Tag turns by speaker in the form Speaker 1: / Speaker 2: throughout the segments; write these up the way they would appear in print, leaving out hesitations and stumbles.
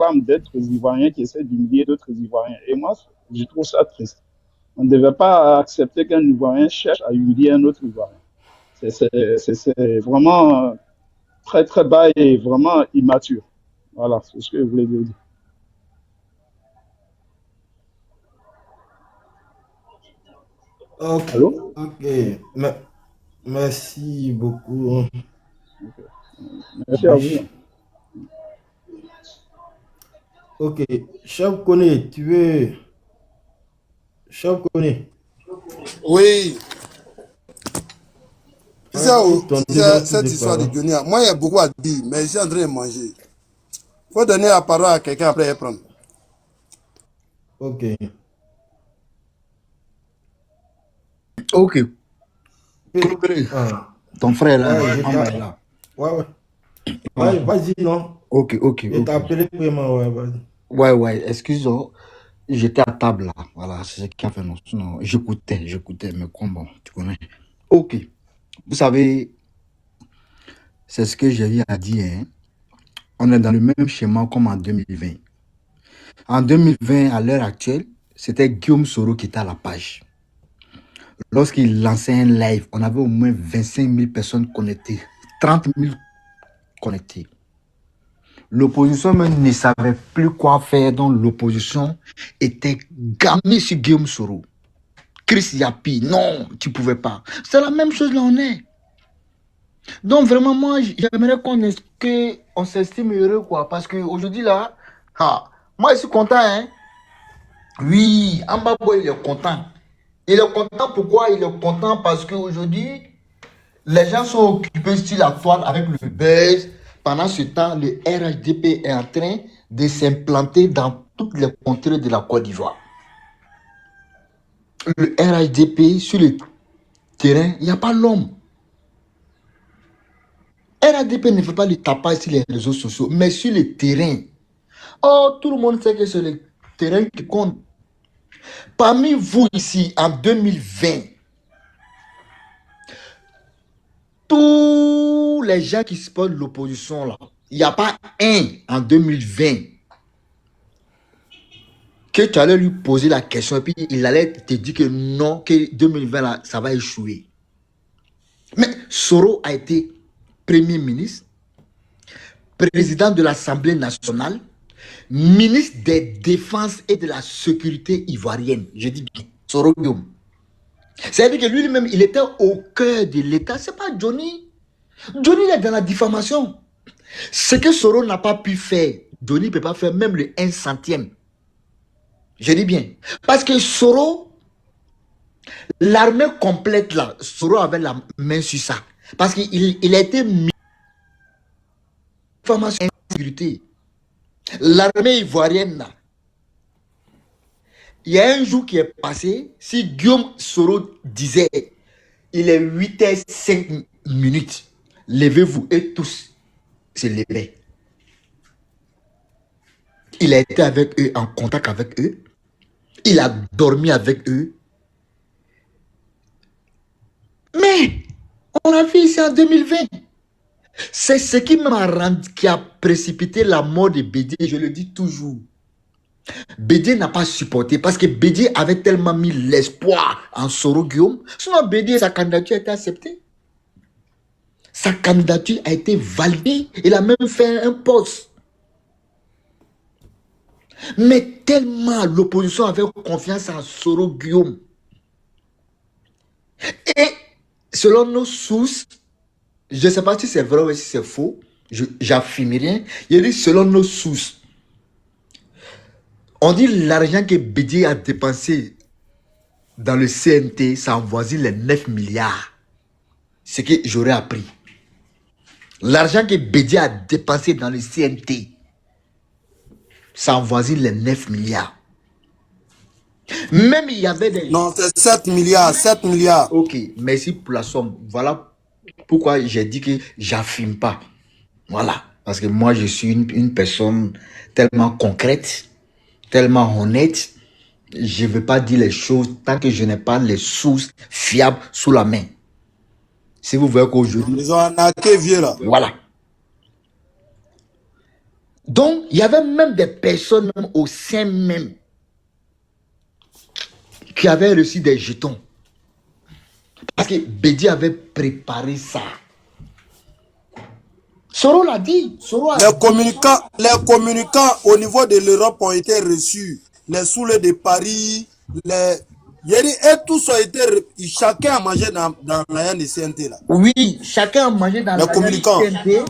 Speaker 1: femmes d'autres Ivoiriens qui essaient d'humilier d'autres Ivoiriens. Et moi, je trouve ça triste. On ne devait pas accepter qu'un Ivoirien cherche à humilier un autre Ivoirien. C'est vraiment très, très bas et vraiment immature. Voilà, c'est ce que je voulais dire.
Speaker 2: Ok,
Speaker 1: Allô?
Speaker 2: ok. Merci beaucoup.
Speaker 1: Merci à vous.
Speaker 2: Ok, Chef Koné, tu veux. Chef Koné,
Speaker 3: Oui, tu sais,
Speaker 2: dis ton numéro
Speaker 3: cette
Speaker 2: de
Speaker 3: histoire de
Speaker 2: parole.
Speaker 3: Johnny, moi, il y a beaucoup à dire, mais je suis en train de manger. Il faut donner la parole à quelqu'un après prendre.
Speaker 2: Ok.
Speaker 4: Ok,
Speaker 2: Pe-
Speaker 4: Coloré,
Speaker 2: ah,
Speaker 4: ton frère là,
Speaker 2: ouais,
Speaker 4: Amba est là.
Speaker 2: ouais, ouais.
Speaker 4: Ouais.
Speaker 2: Ouais, vas-y, non.
Speaker 4: Ok, ok,
Speaker 2: Je t'ai
Speaker 4: ok.
Speaker 2: appelé vraiment, ouais, vas-y.
Speaker 4: Ouais, ouais, excuse-moi, j'étais à table là. Voilà, c'est ce qui a fait non. Sinon, j'écoutais, mais comme bon, tu connais. Ok, vous savez, c'est ce que j'ai eu à dire, hein. On est dans le même schéma comme en 2020. En 2020, à l'heure actuelle, c'était Guillaume Soro qui était à la page. Lorsqu'il lançait un live, on avait au moins 25 000 personnes connectées, 30 000 connectées. L'opposition même ne savait plus quoi faire, donc l'opposition était gammée sur Guillaume Soro. Chris Yapi, non, tu ne pouvais pas. C'est la même chose là, on est. Donc vraiment, moi, j'aimerais qu'on s'estime heureux, quoi. Parce qu'aujourd'hui, là, moi, je suis content, hein. Oui, Ambabo, il est content. Il est content, pourquoi? Il est content parce qu'aujourd'hui, les gens sont occupés sur la toile avec le buzz. Pendant ce temps, le RHDP est en train de s'implanter dans toutes les contrées de la Côte d'Ivoire. Le RHDP, sur le terrain, il n'y a pas l'homme. RHDP ne fait pas le tapage sur les réseaux sociaux, mais sur le terrain. Oh, tout le monde sait que c'est le terrain qui compte. Parmi vous ici, en 2020, tous les gens qui supportent l'opposition, là, il n'y a pas un en 2020 que tu allais lui poser la question et puis il allait te dire que non, que 2020, là, ça va échouer. Mais Soro a été Premier ministre, président de l'Assemblée nationale, ministre des Défenses et de la Sécurité ivoirienne. Je dis bien, Soro Guillaume. C'est-à-dire que lui-même, il était au cœur de l'État. Ce n'est pas Johnny. Johnny il est dans la diffamation. Ce que Soro n'a pas pu faire, Johnny ne peut pas faire même le 1 centième. Je dis bien. Parce que Soro, l'armée complète là, Soro avait la main sur ça. Parce qu'il a été mis en formation en sécurité. L'armée ivoirienne là, il y a un jour qui est passé, si Guillaume Soro disait, il est 8h05, levez-vous et tous se levaient. Il a été avec eux, en contact avec eux. Il a dormi avec eux. Mais, on a vu ici en 2020. C'est ce qui a précipité la mort de Bédié, je le dis toujours. Bédié n'a pas supporté parce que Bédié avait tellement mis l'espoir en Soro Guillaume. Sinon, Bédié, sa candidature a été acceptée. Sa candidature a été validée. Il a même fait un poste. Mais tellement l'opposition avait confiance en Soro Guillaume. Et selon nos sources, je ne sais pas si c'est vrai ou si c'est faux, j'affirme rien. Il dit selon nos sources, on dit l'argent que Bédié a dépensé dans le CNT, ça avoisine les 9 milliards. Ce que j'aurais appris. L'argent que Bédié a dépensé dans le CNT, ça avoisine les 9 milliards. Même il y avait des...
Speaker 3: Non, c'est 7 milliards, 7 milliards.
Speaker 4: Ok, merci pour la somme. Voilà pourquoi j'ai dit que j'affirme pas. Voilà. Parce que moi, je suis une personne tellement concrète, tellement honnête. Je ne veux pas dire les choses tant que je n'ai pas les sources fiables sous la main. Si vous voyez qu'aujourd'hui...
Speaker 3: Ils ont arnaqué vieux là.
Speaker 4: Voilà. Donc, il y avait même des personnes même au sein même qui avaient reçu des jetons. Parce que Bédi avait préparé ça. Soro l'a dit. Soro a
Speaker 3: Les communicants au niveau de l'Europe ont été reçus. Les soulets de Paris, les... Et tous ont été... Chacun a mangé dans la CNT là.
Speaker 4: Oui, chacun a mangé dans
Speaker 3: Les
Speaker 4: la
Speaker 3: communicants.
Speaker 4: CNT.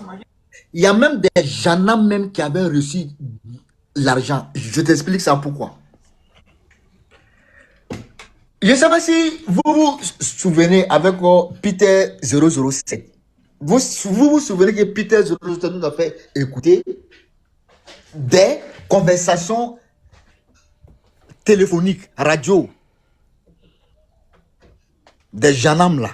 Speaker 4: Il y a même des gendarmes même qui avaient reçu l'argent. Je t'explique ça pourquoi. Je ne sais pas si vous vous souvenez avec Peter 007. Vous vous souvenez que Peter 007 nous a fait écouter des conversations téléphoniques, radio, des gendarmes là.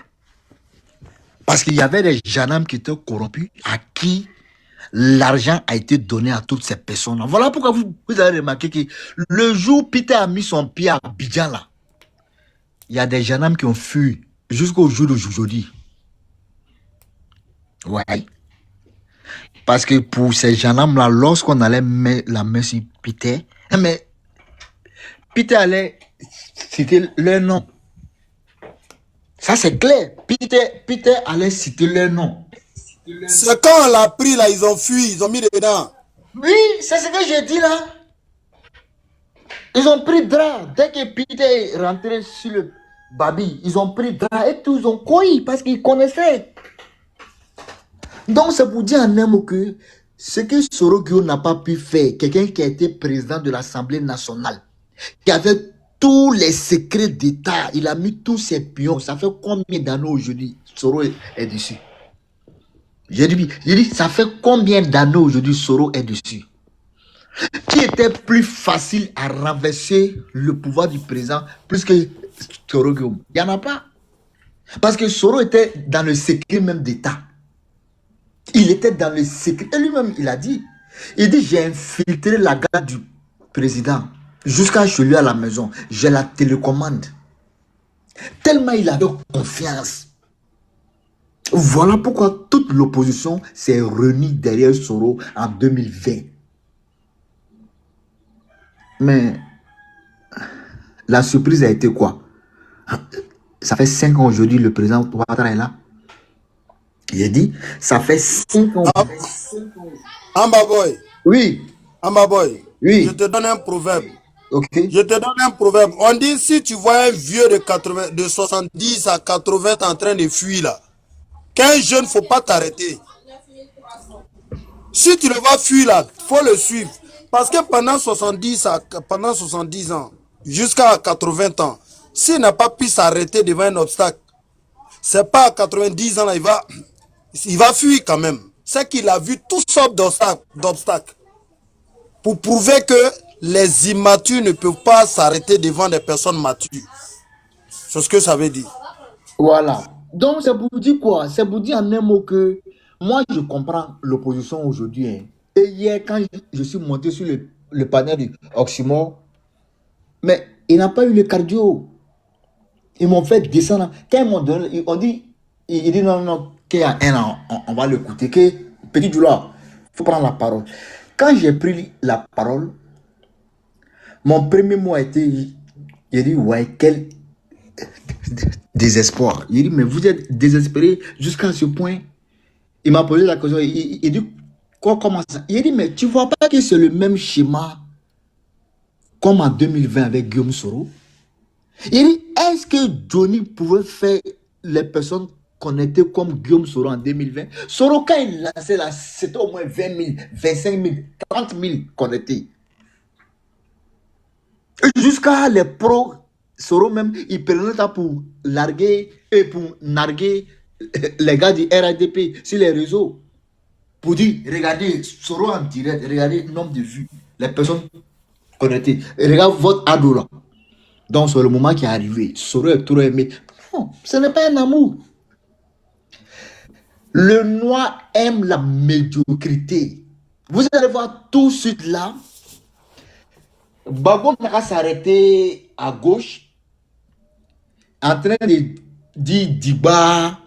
Speaker 4: Parce qu'il y avait des gendarmes qui étaient corrompus à qui l'argent a été donné à toutes ces personnes là. Voilà pourquoi vous avez remarqué que le jour Peter a mis son pied à Abidjan là, il y a des gendarmes qui ont fui jusqu'au jour d'aujourd'hui. Ouais. Parce que pour ces gendarmes-là, lorsqu'on allait mettre la main sur Peter, mais Peter allait citer leur nom. Ça, c'est clair. Peter allait citer leur nom.
Speaker 3: C'est quand on l'a pris là, ils ont fui, ils ont mis dedans.
Speaker 4: Oui, c'est ce que j'ai dit là. Ils ont pris drap. Dès que Peter est rentré sur le babi, ils ont pris drap et tous ont couru parce qu'ils connaissaient. Donc, c'est pour dire en un mot que ce que Soro Guio n'a pas pu faire, quelqu'un qui a été président de l'Assemblée nationale, qui avait tous les secrets d'État, il a mis tous ses pions. Ça fait combien d'années aujourd'hui Soro est dessus? J'ai dit, ça fait combien d'années aujourd'hui Soro est dessus? Qui était plus facile à renverser le pouvoir du président plus que Soro Guio? Il n'y en a pas. Parce que Soro était dans le secret même d'État. Il était dans le secret. Et lui-même, il a dit. Il dit, j'ai infiltré la garde du président jusqu'à chez lui à la maison. J'ai la télécommande. Tellement il avait confiance. Voilà pourquoi toute l'opposition s'est réunie derrière Soro en 2020. Mais la surprise a été quoi? Ça fait 5 ans aujourd'hui, le président Ouattara est là. J'ai dit, ça fait 5 ans.
Speaker 3: Amba Boy.
Speaker 4: Oui.
Speaker 3: Amba Boy.
Speaker 4: Oui.
Speaker 3: Je te donne un proverbe.
Speaker 4: Ok.
Speaker 3: Je te donne un proverbe. On dit, si tu vois un vieux de 70 à 80 en train de fuir là, qu'un jeune, il ne faut pas t'arrêter. Si tu le vas fuir là, il faut le suivre. Parce que pendant 70 ans, jusqu'à 80 ans, s'il n'a pas pu s'arrêter devant un obstacle, c'est pas à 90 ans là, il va fuir quand même. C'est qu'il a vu toutes sortes d'obstacles pour prouver que les immatures ne peuvent pas s'arrêter devant des personnes matures. C'est ce que ça veut dire.
Speaker 4: Voilà. Donc, c'est pour dire quoi? C'est pour dire en un mot que moi, je comprends l'opposition aujourd'hui. Hein. Et hier, quand je suis monté sur le panel du Oxymore, mais il n'a pas eu le cardio. Ils m'ont fait descendre. Quand ils m'ont donné, on dit, il dit non, qu'il y a un an, on va l'écouter. Que petit Djoula, il faut prendre la parole. Quand j'ai pris la parole, mon premier mot a été, j'ai dit, ouais, quel désespoir. Il dit, mais vous êtes désespéré jusqu'à ce point. Il m'a posé la question, il dit, comment ça? Il dit, mais tu vois pas que c'est le même schéma comme en 2020 avec Guillaume Soro? Il dit, est-ce que Johnny pouvait faire les personnes connectées comme Guillaume Soro en 2020? Soro, quand il lançait là, c'était au moins 20 000, 25 000, 30 000 connectés. Jusqu'à les pros, Soro même, il prenait ça pour larguer et pour narguer les gars du RADP sur les réseaux. Pour dire, regardez, Soro en direct, regardez le nombre de vues, les personnes connectées. Et regardez votre ado là. Donc, c'est le moment qui est arrivé. Soro est trop aimé. Non, ce n'est pas un amour. Le noir aime la médiocrité. Vous allez voir tout de suite là. Babo n'a s'arrêter à gauche, en train de dire Diba,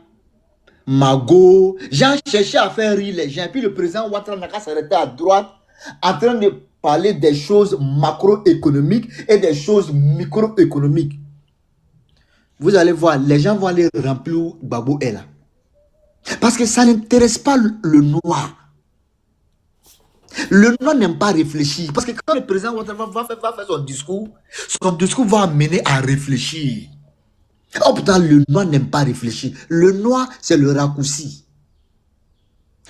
Speaker 4: Mago. J'ai cherché à faire rire les gens. Puis le président Ouattara n'a qu'à s'arrêter à droite, en train de parler des choses macroéconomiques et des choses microéconomiques. Vous allez voir, les gens vont aller remplir où Gbagbo est là. Parce que ça n'intéresse pas le noir. Le noir n'aime pas réfléchir. Parce que quand le président va faire son discours va amener à réfléchir. Oh putain, le noir n'aime pas réfléchir. Le noir, c'est le raccourci.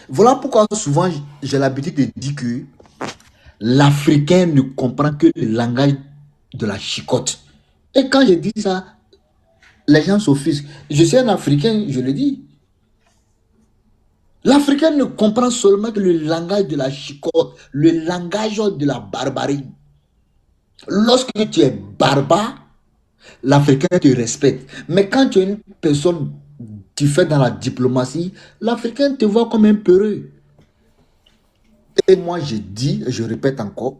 Speaker 4: Voilà pourquoi souvent j'ai l'habitude de dire que l'Africain ne comprend que le langage de la chicotte. Et quand je dis ça, les gens s'offusquent. Je suis un Africain, je le dis. L'Africain ne comprend seulement que le langage de la chicotte, le langage de la barbarie. Lorsque tu es barbare, l'Africain te respecte. Mais quand tu es une personne qui fait dans la diplomatie, l'Africain te voit comme un peureux. Et moi, je dis, je répète encore,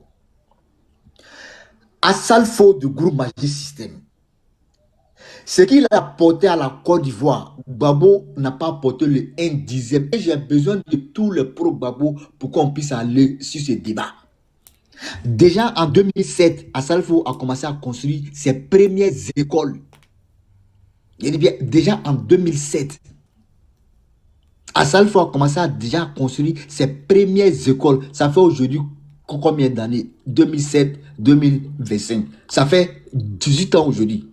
Speaker 4: à Salfo du groupe Magic System, ce qu'il a apporté à la Côte d'Ivoire, Gbagbo n'a pas apporté le 1/10. Et j'ai besoin de tous les pro-Gbagbo pour qu'on puisse aller sur ce débat. Déjà en 2007, Assalfo a commencé à construire ses premières écoles. Il dit bien, déjà en 2007, Assalfo a commencé à déjà construire ses premières écoles. Ça fait aujourd'hui combien d'années? 2007, 2025. Ça fait 18 ans aujourd'hui.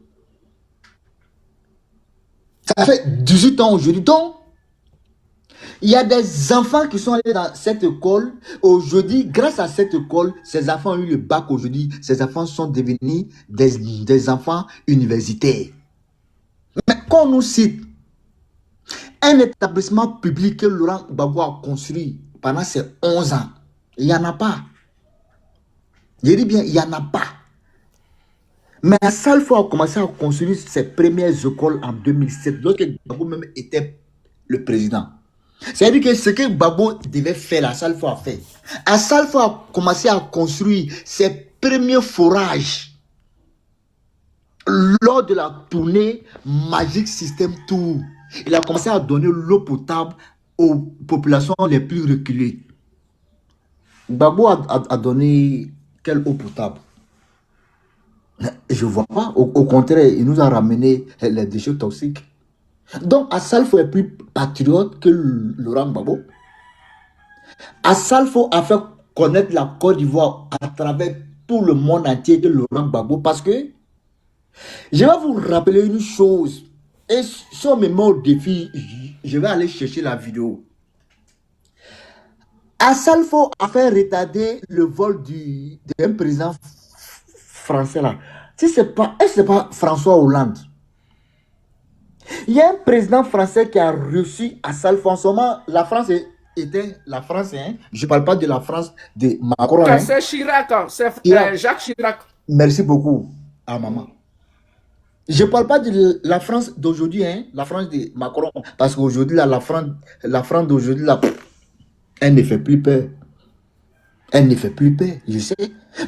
Speaker 4: Ça fait 18 ans aujourd'hui. Donc, il y a des enfants qui sont allés dans cette école. Aujourd'hui, grâce à cette école, ces enfants ont eu le bac aujourd'hui. Ces enfants sont devenus des enfants universitaires. Mais quand on nous cite un établissement public que Laurent Gbagbo a construit pendant ces 11 ans, il n'y en a pas. Je dis bien, il n'y en a pas. Mais Assalfo a commencé à construire ses premières écoles en 2007, lorsque Gbagbo même était le président. C'est-à-dire que ce que Gbagbo devait faire, Assalfo a fait. Assalfo a commencé à construire ses premiers forages lors de la tournée Magic System Tour. Il a commencé à donner l'eau potable aux populations les plus reculées. Gbagbo a donné quelle eau potable? Je ne vois pas. Au contraire, il nous a ramené les déchets toxiques. Donc, Assalfo est plus patriote que Laurent Gbagbo. Assalfo a fait connaître la Côte d'Ivoire à travers tout le monde entier que Laurent Gbagbo. Parce que, je vais vous rappeler une chose. Et si on me met au défi, je vais aller chercher la vidéo. Assalfo a fait retarder le vol d'un président français là. Si c'est pas, est-ce que c'est pas François Hollande? Il y a un président français qui a reçu Assalfo. En ce moment, la France était la France. Hein? Je ne parle pas de la France de Macron. Hein?
Speaker 5: C'est Chirac, c'est Jacques Chirac.
Speaker 4: Merci beaucoup à maman. Je ne parle pas de la France d'aujourd'hui, hein? La France de Macron. Parce qu'aujourd'hui, la France d'aujourd'hui, elle ne fait plus peur. Elle ne fait plus peur, je sais.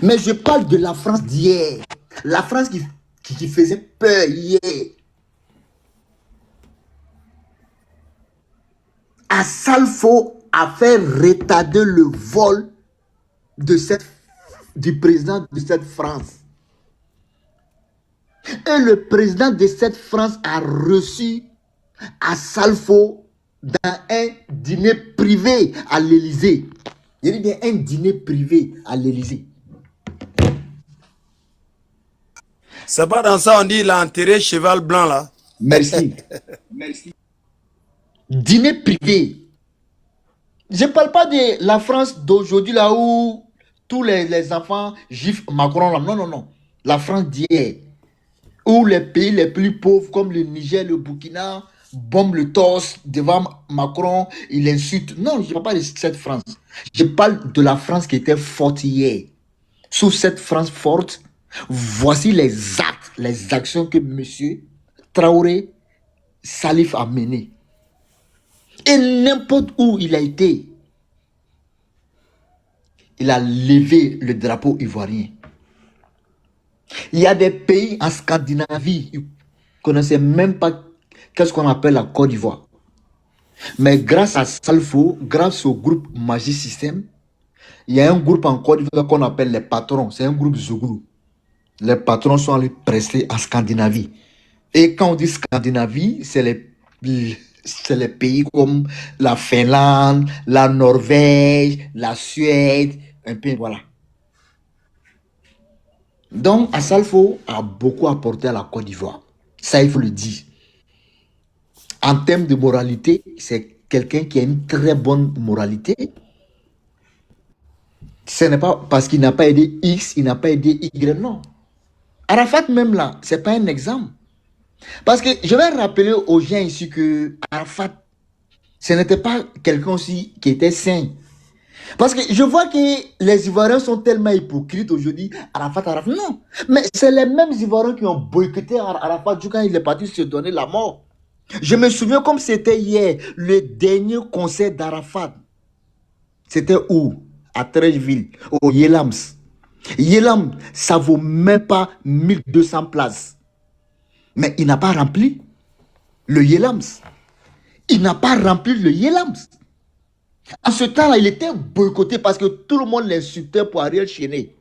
Speaker 4: Mais je parle de la France d'hier. La France qui faisait peur hier. Assalfo a fait retarder le vol du président de cette France. Et le président de cette France a reçu Assalfo dans un dîner privé à l'Élysée. Je dis bien un dîner privé à l'Élysée.
Speaker 3: C'est pas dans ça on dit il a enterré cheval blanc là.
Speaker 4: Merci. Merci. Dîner privé. Je ne parle pas de la France d'aujourd'hui là où tous les enfants giflent Macron là. Non, non, non. La France d'hier. Où les pays les plus pauvres comme le Niger, le Burkina bombent le torse devant Macron, il insulte. Non, je ne parle pas de cette France. Je parle de la France qui était forte hier. Sous cette France forte, voici les actes, les actions que M. Traoré Salif a menées. Et n'importe où il a été, il a levé le drapeau ivoirien. Il y a des pays en Scandinavie, ils ne connaissaient même pas qu'est-ce qu'on appelle la Côte d'Ivoire. Mais grâce à Salfo, grâce au groupe Magic System, il y a un groupe en Côte d'Ivoire qu'on appelle les patrons. C'est un groupe Zouglou. Les patrons sont allés prester en Scandinavie. Et quand on dit Scandinavie, c'est les pays comme la Finlande, la Norvège, la Suède, un peu, voilà. Donc, Assalfo a beaucoup apporté à la Côte d'Ivoire. Ça, il faut le dire. En termes de moralité, c'est quelqu'un qui a une très bonne moralité. Ce n'est pas parce qu'il n'a pas aidé X, il n'a pas aidé Y, non. Arafat même là, ce n'est pas un exemple. Parce que je vais rappeler aux gens ici que Arafat, ce n'était pas quelqu'un aussi qui était sain. Parce que je vois que les Ivoiriens sont tellement hypocrites aujourd'hui. Arafat, non. Mais c'est les mêmes Ivoiriens qui ont boycotté Arafat quand il est parti se donner la mort. Je me souviens comme c'était hier, le dernier concert d'Arafat. C'était où? À Trècheville, au Yelams. Yelam, ça vaut même pas 1200 places. Mais il n'a pas rempli le Yelams. Il n'a pas rempli le Yelams. En ce temps-là, il était boycotté parce que tout le monde l'insultait pour Ariel Chéné.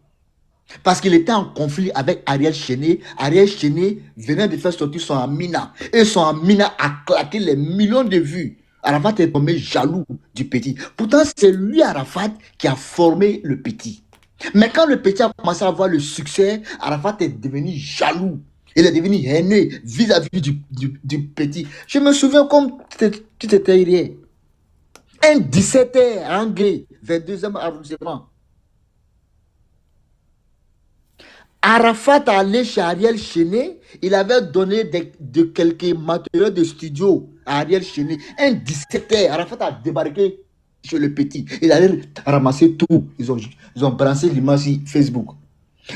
Speaker 4: Parce qu'il était en conflit avec Ariel Chéné. Ariel Chéné venait de faire sortir son Amina. Et son Amina a claqué les millions de vues. Arafat est tombé jaloux du petit. Pourtant, c'est lui, Arafat, qui a formé le petit. Mais quand le petit a commencé à avoir le succès, Arafat est devenu jaloux. Il est devenu haineux vis-à-vis du petit. Je me souviens comme tu étais hier. Un 17e à Angré, 22e arrondissement. Arafat allé chez Ariel Chéné, il avait donné de quelques matériaux de studio à Ariel Chéné. Un 17e, Arafat a débarqué chez le petit. Il allait ramasser tout. Ils ont brancé l'image sur Facebook.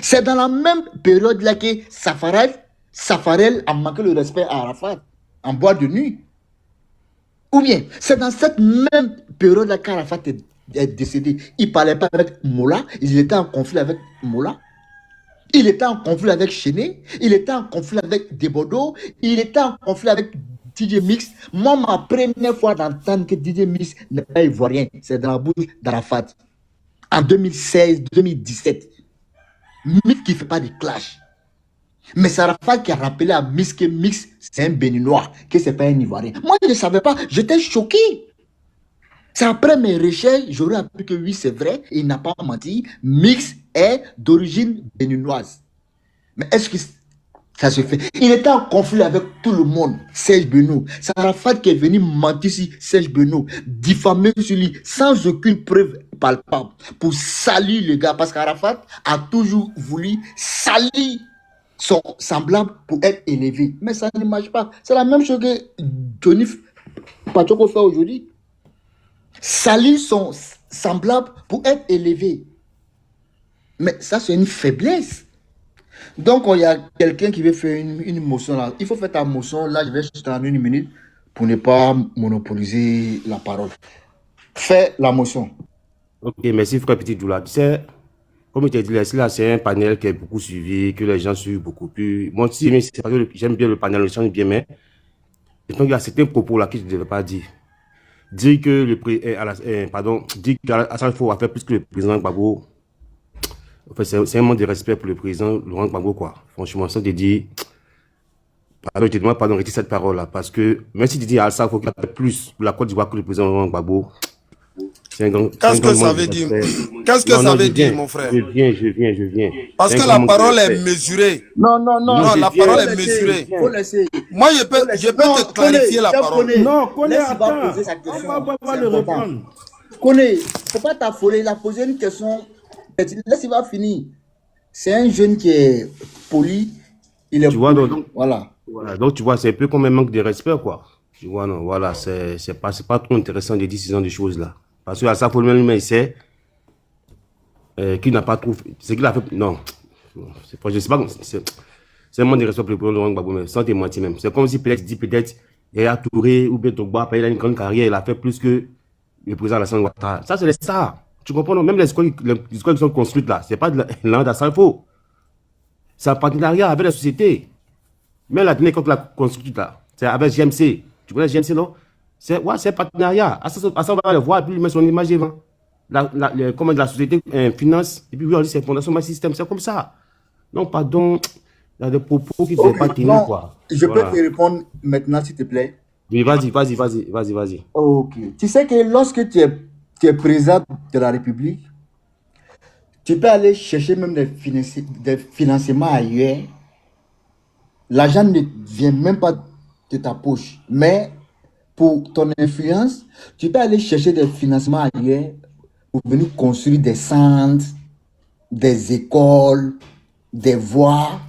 Speaker 4: C'est dans la même période là que Safarel a manqué le respect à Arafat en boîte de nuit. Ou bien, c'est dans cette même période là qu'Arafat est décédé. Il ne parlait pas avec Mola, il était en conflit avec Mola. Il était en conflit avec Chéné, il était en conflit avec Debodo, il était en conflit avec DJ Mix. Moi, ma première fois d'entendre que DJ Mix n'est pas ivoirien, c'est dans la bouche d'Arafat. En 2016-2017. Mix qui ne fait pas de clash. Mais c'est Arafat qui a rappelé à Mix que Mix, c'est un Béninois, que ce n'est pas un Ivoirien. Moi, je ne savais pas, j'étais choqué. C'est après mes recherches, j'aurais appris que oui, c'est vrai, il n'a pas menti. Mix est d'origine béninoise. Mais est-ce que ça se fait? Il était en conflit avec tout le monde, Serge Beno. C'est Arafat qui est venu mentir sur Serge Beno, diffamer sur lui, sans aucune preuve palpable, pour salir le gars. Parce qu'Arafat a toujours voulu salir son semblable pour être élevé. Mais ça ne marche pas. C'est la même chose que Johnny Pachoko fait aujourd'hui. Salir son semblable pour être élevé. Mais ça, c'est une faiblesse. Donc, il y a quelqu'un qui veut faire une motion là. Il faut faire ta motion. Là, je vais juste en 1 minute pour ne pas monopoliser la parole. Fais la motion.
Speaker 6: Ok, merci frère Petit Doula. Tu sais, comme je t'ai dit, là, c'est un panel qui est beaucoup suivi, que les gens suivent beaucoup plus. Moi, c'est parce que j'aime bien le panel, le chant bien, mais je pense qu'il y a certains propos là que je ne devais pas dire. Dire que dire qu'Assalfo a fait plus que le président Gbagbo, en fait, c'est un manque de respect pour le président Laurent Gbagbo, quoi. Franchement, ça te dit, pardon, je te demande pardon, retirer cette parole-là, parce que même si tu dis à Assalfo qu'il a fait plus pour la Côte d'Ivoire que le président Laurent Gbagbo, c'est un grand.
Speaker 3: Qu'est-ce que ça veut dire? Qu'est-ce que ça veut dire, mon frère?
Speaker 6: Je viens.
Speaker 3: Parce que la parole est mesurée.
Speaker 4: Non,
Speaker 3: la parole est mesurée.
Speaker 4: Faut laisser.
Speaker 3: Moi, je peux te clarifier la parole.
Speaker 2: Non, Koné,
Speaker 4: Laisse, il va
Speaker 2: attends.
Speaker 4: poser sa question.
Speaker 2: On va le reprendre.
Speaker 4: Koné, faut pas t'affoler. Il a posé une question. Laisse, il va finir. C'est un jeune qui est poli. Il est
Speaker 6: Tu vois,
Speaker 4: poli.
Speaker 6: donc,
Speaker 4: Voilà.
Speaker 6: donc tu vois, c'est un peu comme un manque de respect, quoi. Tu vois, non, voilà, c'est pas trop intéressant de dire ce genre de choses là. Parce que Assalfo lui-même, il sait qu'il n'a pas trouvé. C'est qu'il a fait. Non. Je sais pas. C'est un manque de respect pour le président Laurent Gbagbo, mais sans te mentir même. C'est comme si peut-être Yaya Touré ou bien Togba, il a une grande carrière, il a fait plus que le président Alassane Ouattara. Ça, c'est les stars. Tu comprends, non? Même les écoles qui sont construites là, c'est pas de l'an d'Assalfo. C'est un partenariat avec la société. Même la dernière école qu'on a construite là, c'est avec GMC. Tu connais GMC, non? C'est un partenariat. À ça, on va le voir, puis il met son image devant. comment la société finance, et puis oui, on dit c'est Fondation My System, c'est comme ça. Non, pardon, il y a des propos qui ne devaient pas tenir,
Speaker 4: Non,
Speaker 6: quoi.
Speaker 4: je peux
Speaker 6: Voilà.
Speaker 4: te répondre maintenant, s'il te plaît.
Speaker 6: Oui, vas-y.
Speaker 4: Ok. Tu sais que lorsque tu es président de la République, tu peux aller chercher même des financements ailleurs. L'argent ne vient même pas de ta poche. Mais pour ton influence, tu peux aller chercher des financements ailleurs pour venir construire des centres, des écoles, des voies.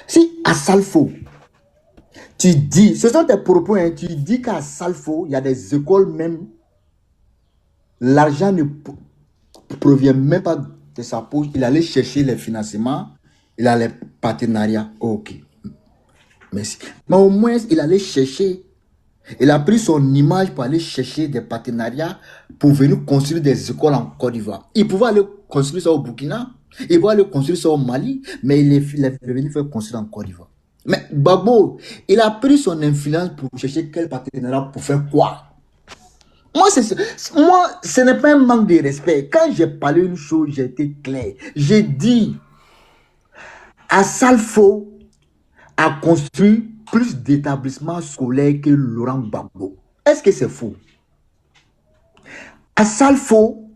Speaker 4: Si à Salfo, tu dis, ce sont tes propos, hein, tu dis qu'à Salfo, il y a des écoles même, l'argent ne provient même pas de sa poche, il allait chercher les financements, il a les partenariats. Ok, merci. Mais au moins, il allait chercher, il a pris son image pour aller chercher des partenariats pour venir construire des écoles en Côte d'Ivoire. Il pouvait aller construire ça au Burkina, il pouvait aller construire ça au Mali, mais il est venu faire construire en Côte d'Ivoire. Mais Gbagbo, il a pris son influence pour chercher quel partenariat pour faire quoi? Moi, ce n'est pas un manque de respect. Quand j'ai parlé une chose, j'ai été clair. J'ai dit, à Salfo a construit plus d'établissements scolaires que Laurent Gbagbo. Est-ce que c'est faux? À Salfo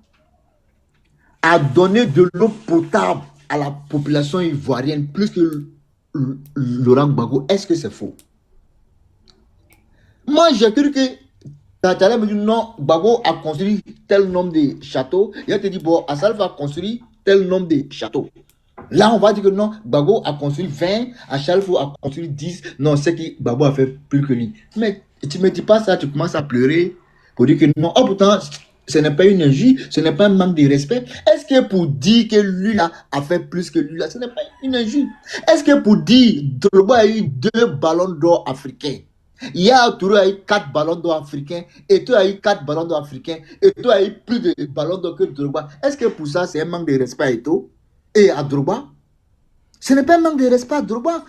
Speaker 4: a donné de l'eau potable à la population ivoirienne plus que Laurent Gbagbo. Est-ce que c'est faux? Moi, j'ai cru que Tantala me dit non, Gbagbo a construit tel nombre de châteaux. Il te dit, bon, Assalfa a construit tel nombre de châteaux. Là, on va dire que non, Gbagbo a construit 20, Assalfa a construit 10. Non, c'est que Gbagbo a fait plus que lui. Mais tu ne me dis pas ça, tu commences à pleurer pour dire que non. Oh, pourtant, ce n'est pas une injure, ce n'est pas un manque de respect. Est-ce que pour dire que lui là a fait plus que lui là, ce n'est pas une injure? Est-ce que pour dire Drogba a eu 2 ballons d'or africains? Il y a Touré a eu 4 ballons d'or africains, et toi a eu 4 ballons d'or africains, et toi a eu plus de ballons d'or que Drogba. Est-ce que pour ça, c'est un manque de respect à Eto'o et à Drogba? Ce n'est pas un manque de respect à Drogba.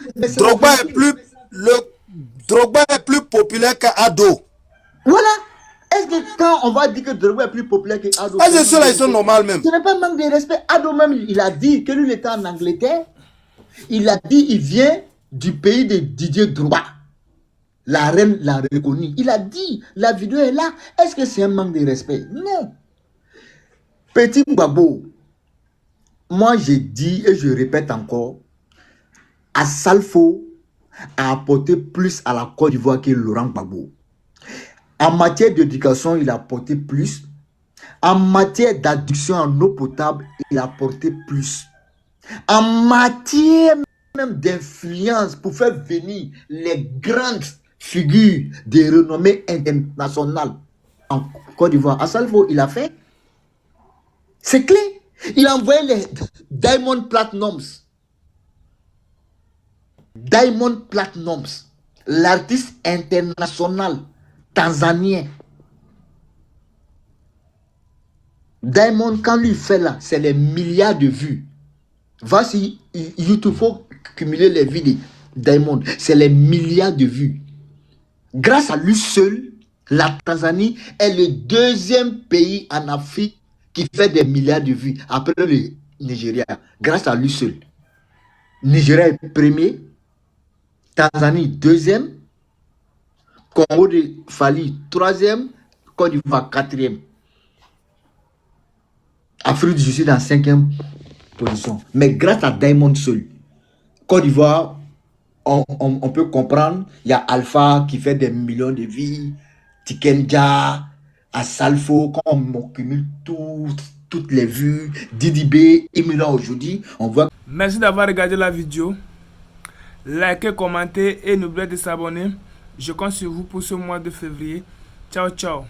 Speaker 3: Drogba est plus populaire qu'Ado.
Speaker 4: Voilà. Est-ce que quand on va dire que Drogba est plus populaire qu'Ado,
Speaker 3: ceux-là, ils sont normaux même.
Speaker 4: ce n'est pas un manque de respect. Ado même, il a dit que lui, il était en Angleterre. Il a dit il vient du pays de Didier Drogba. La reine l'a reconnu. Il a dit, la vidéo est là. Est-ce que c'est un manque de respect? Non. Petit Gbagbo, moi j'ai dit et je répète encore, Assalfo a apporté plus à la Côte d'Ivoire que Laurent Gbagbo. En matière d'éducation, il a apporté plus. En matière d'adduction en eau potable, il a apporté plus. En matière même d'influence pour faire venir les grandes figures de renommée internationale en Côte d'Ivoire, Assalfo, il a fait. C'est clair. Il a envoyé les Diamond Platinums. Diamond Platinums, l'artiste international tanzanien. Diamond, quand lui fait là, c'est les milliards de vues. Va sur YouTube, il faut cumuler les vues de Diamond. C'est les milliards de vues. Grâce à lui seul, la Tanzanie est le 2e pays en Afrique qui fait des milliards de vues après le Nigeria. Grâce à lui seul. Nigeria est premier, Tanzanie 2e, Congo de Fali 3e, Côte d'Ivoire 4e. Afrique du Sud en 5e position. Mais grâce à Diamond seul, Côte d'Ivoire, on peut comprendre, il y a Alpha qui fait des millions de vies, Tikenja, Assalfo, quand on cumule toutes les vues, Didi B, Emila aujourd'hui, on voit.
Speaker 7: Merci d'avoir regardé la vidéo. Likez, commentez et n'oubliez pas de s'abonner. Je compte sur vous pour ce mois de février. Ciao, ciao.